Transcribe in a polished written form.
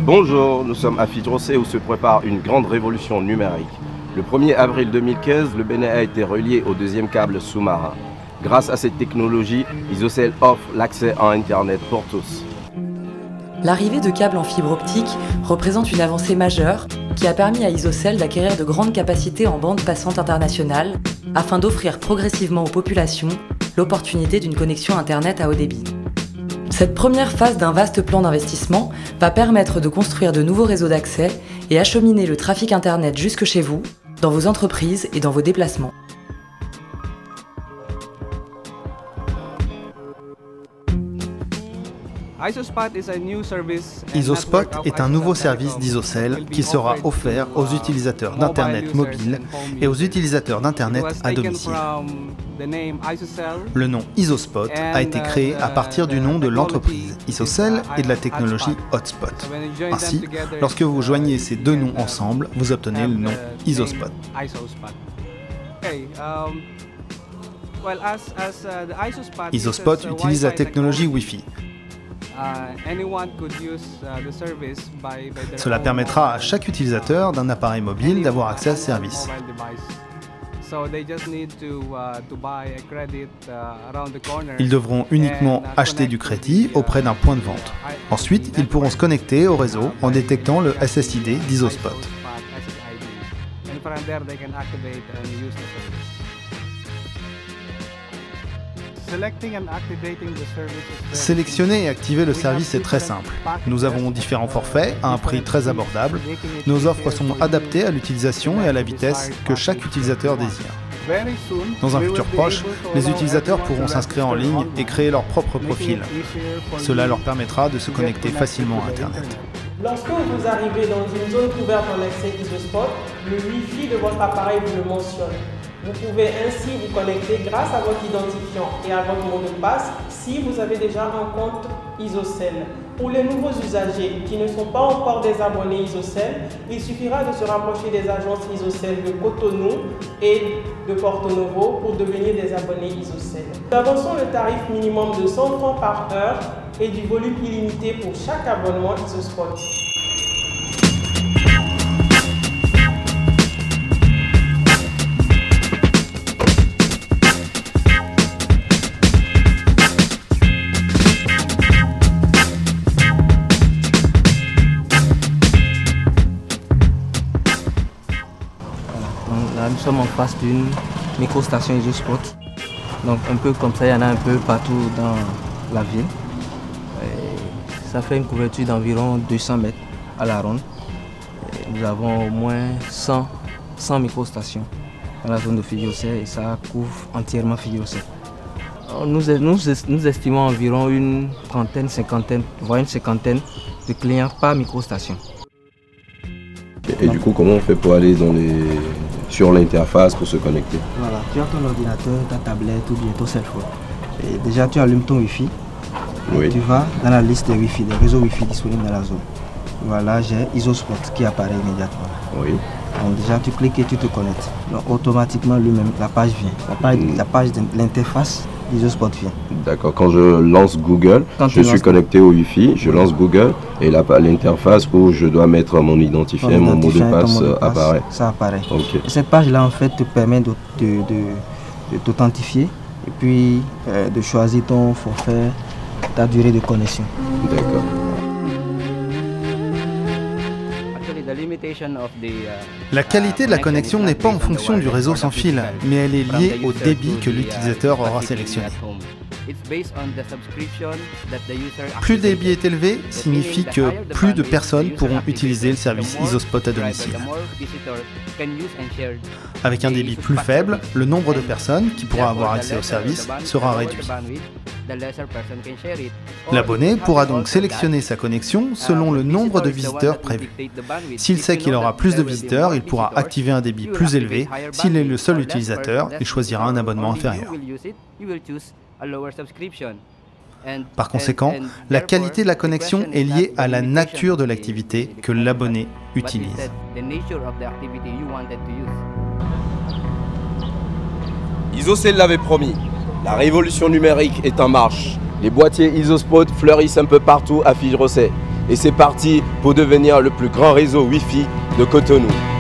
Bonjour, nous sommes à Fidrocé où se prépare une grande révolution numérique. Le 1er avril 2015, le Bénin a été relié au deuxième câble sous-marin. Grâce à cette technologie, Isocell offre l'accès à Internet pour tous. L'arrivée de câbles en fibre optique représente une avancée majeure qui a permis à Isocell d'acquérir de grandes capacités en bande passante internationale afin d'offrir progressivement aux populations l'opportunité d'une connexion Internet à haut débit. Cette première phase d'un vaste plan d'investissement va permettre de construire de nouveaux réseaux d'accès et acheminer le trafic Internet jusque chez vous, dans vos entreprises et dans vos déplacements. IsoSpot est un nouveau service d'Isocell qui sera offert aux utilisateurs d'Internet mobile et aux utilisateurs d'Internet à domicile. Le nom IsoSpot a été créé à partir du nom de l'entreprise Isocell et de la technologie Hotspot. Ainsi, lorsque vous joignez ces deux noms ensemble, vous obtenez le nom IsoSpot. IsoSpot utilise la technologie Wi-Fi. Cela permettra à chaque utilisateur d'un appareil mobile d'avoir accès à ce service. Ils devront uniquement acheter du crédit auprès d'un point de vente. Ensuite, ils pourront se connecter au réseau en détectant le SSID d'IsoSpot. Sélectionner et activer le service est très simple. Nous avons différents forfaits à un prix très abordable. Nos offres sont adaptées à l'utilisation et à la vitesse que chaque utilisateur désire. Dans un futur proche, les utilisateurs pourront s'inscrire en ligne et créer leur propre profil. Cela leur permettra de se connecter facilement à Internet. Lorsque vous arrivez dans une zone couverte en accès IsoSpot, le Wi-Fi de votre appareil vous le mentionne. Vous pouvez ainsi vous connecter grâce à votre identifiant et à votre mot de passe si vous avez déjà un compte Isocell. Pour les nouveaux usagers qui ne sont pas encore des abonnés Isocell, il suffira de se rapprocher des agences Isocell de Cotonou et de Porto Novo pour devenir des abonnés Isocell. Nous avançons le tarif minimum de 100 francs par heure et du volume illimité pour chaque abonnement IsoSpot. Là, nous sommes en face d'une microstation IsoSpot. Donc un peu comme ça, il y en a un peu partout dans la ville. Et ça fait une couverture d'environ 200 mètres à la ronde. Et nous avons au moins 100 microstations dans la zone de Fidrocé et ça couvre entièrement Fidrocé. Nous estimons environ une trentaine, cinquantaine, voire une cinquantaine de clients par microstation. Et du coup, comment on fait pour aller sur l'interface pour se connecter? Voilà, tu as ton ordinateur, ta tablette ou bien ton cell phone. Et déjà, tu allumes ton Wi-Fi. Oui. Tu vas dans la liste des Wi-Fi, des réseaux Wi-Fi disponibles dans la zone. Voilà, j'ai IsoSpot qui apparaît immédiatement. Oui. Donc déjà, tu cliques et tu te connectes. Donc automatiquement, lui-même, la page vient. La page de l'interface d'IsoSpot vient. D'accord. Quand je lance Google, je suis connecté au Wi-Fi, je lance Google et l'interface où je dois mettre mon identifiant, mon mot de passe apparaît. Ça apparaît. Okay. Et cette page-là, en fait, te permet de t'authentifier et puis de choisir ton forfait, ta durée de connexion. D'accord. La qualité de la connexion n'est pas en fonction du réseau sans fil, mais elle est liée au débit que l'utilisateur aura sélectionné. Plus le débit est élevé, signifie que plus de personnes pourront utiliser le service IsoSpot à domicile. Avec un débit plus faible, le nombre de personnes qui pourra avoir accès au service sera réduit. L'abonné pourra donc sélectionner sa connexion selon le nombre de visiteurs prévus. S'il sait qu'il aura plus de visiteurs, il pourra activer un débit plus élevé. S'il est le seul utilisateur, il choisira un abonnement inférieur. Par conséquent, la qualité de la connexion est liée à la nature de l'activité que l'abonné utilise. Isocell l'avait promis, la révolution numérique est en marche. Les boîtiers IsoSpot fleurissent un peu partout à Fidrosset. Et c'est parti pour devenir le plus grand réseau Wi-Fi de Cotonou.